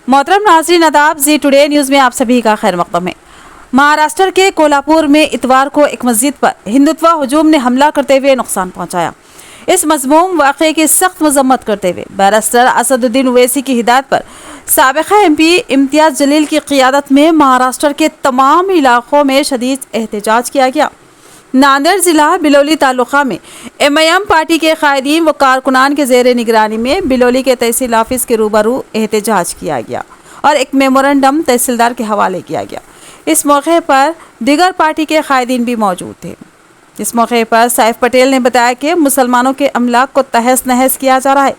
मोहतरम नाज़रीन आदाब, जी टुडे न्यूज़ में आप सभी का खैर मकदम है। महाराष्ट्र के कोल्हापुर में इतवार को एक मस्जिद पर हिंदुत्व हुजूम ने हमला करते हुए नुकसान पहुंचाया। इस मज़मूम वाक़े की सख्त मजम्मत करते हुए बैरिस्टर असदुद्दीन ओवैसी की हिदायत पर साबिक़ा MP इम्तियाज़ जलील की क़ियादत में महाराष्ट्र के तमाम इलाक़ों में शदीद एहतजाज किया गया। नांदेड़ ज़िला बिलोली तालुका में MIM पार्टी के कायदीन व कारकुनान के ज़ेर निगरानी में बिलोली के तहसील ऑफिस के रूबरू एहतजाज किया गया और एक मेमोरेंडम तहसीलदार के हवाले किया गया। इस मौके पर दीगर पार्टी के कायदीन भी मौजूद थे। इस मौके पर सैफ पटेल ने बताया कि मुसलमानों के अमलाक को तहस नहस किया जा रहा है।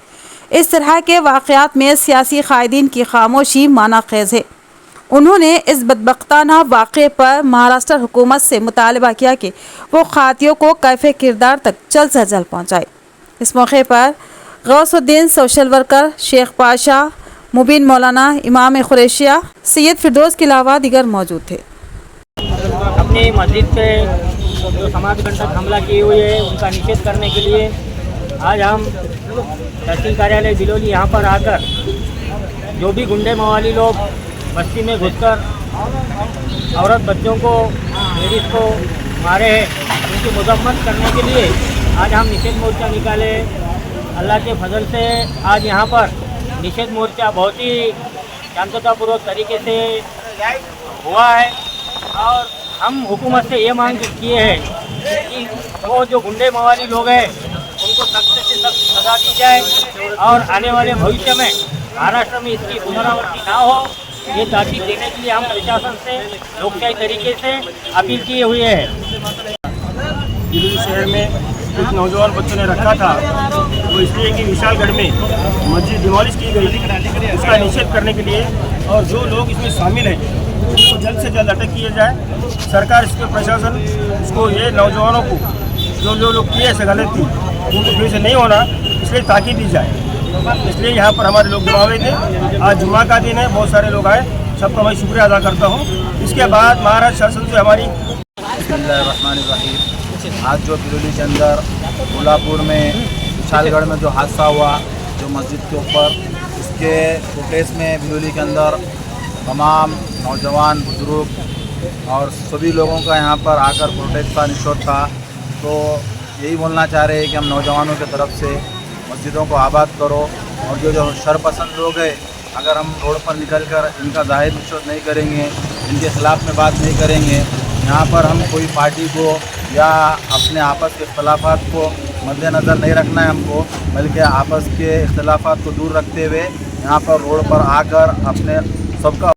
इस तरह के वाक़यात में सियासी कायदीन की खामोशी माना खेज़ है। उन्होंने इस बदबख्ताना वाक़े पर महाराष्ट्र हुकूमत से मुतालबा किया कि वो खातियों को कैफ़े किरदार तक जल्द से जल्द पहुँचाए। इस मौके पर गौसुद्दीन सोशल वर्कर, शेख पाशा, मुबीन मौलाना, इमाम कुरैशिया, सैयद फिरदौस के अलावा दीगर मौजूद थे। अपनी मस्जिद पे जो समाजकंटक हमला किए हुए है उनका निषेध करने के लिए आज हम तहसील कार्यालय बिलोली यहाँ पर आकर जो भी गुंडे मवाली लोग बस्ती में घुसकर औरत बच्चों को, लेडीज़ को मारे हैं, उनकी मजम्मत करने के लिए आज हम निषेध मोर्चा निकाले। अल्लाह के फजल से आज यहाँ पर निषेध मोर्चा बहुत ही शांततापूर्वक तरीके से हुआ है और हम हुकूमत से ये मांग किए हैं कि वो जो गुंडे मवाली लोग हैं उनको सख्त से सख्त सजा दी जाए और आने वाले भविष्य में महाराष्ट्र में इसकी पुनरावृत्ति ना हो, ये ताकीद देने के लिए हम प्रशासन से लोकशाही तरीके से अपील किए हुए हैं। बिलोली शहर में कुछ नौजवान बच्चों ने रखा था, वो इसलिए कि विशालगढ़ में मस्जिद डिमोलिश की गई थी, उसका निषेध करने के लिए, और जो लोग इसमें शामिल हैं उनको जल्द से जल्द अटक किया जाए। सरकार, इसके प्रशासन इसको, ये नौजवानों को जो लोग किए ऐसे गलती उनको फिर से नहीं होना, इसलिए ताकीद दी जाए। इसलिए यहाँ पर हमारे लोग जमा हुए थे। आज जुम्मा का दिन है, बहुत सारे लोग आए, सबका मैं शुक्रिया अदा करता हूँ। इसके बाद महाराष्ट्र शासन से हमारी आज जो बिलोली के अंदर कोल्हापुर में विशालगढ़ में जो हादसा हुआ जो मस्जिद के ऊपर, इसके प्रोटेस्ट में बिलोली के अंदर तमाम नौजवान, बुजुर्ग और सभी लोगों का यहाँ पर आकर प्रोटेस्ट का निषेध था। तो यही बोलना चाह रहे हैं कि हम नौजवानों की तरफ से मस्जिदों को आबाद करो, और जो शरपसंद लोग हैं, अगर हम रोड पर निकलकर इनका जाहिर निषेध नहीं करेंगे, इनके खिलाफ में बात नहीं करेंगे, यहाँ पर हम कोई पार्टी को या अपने आपस के इख्तलाफात को मद्देनज़र नहीं रखना है हमको, बल्कि आपस के इख्तलाफात को दूर रखते हुए यहाँ पर रोड पर आकर अपने सबका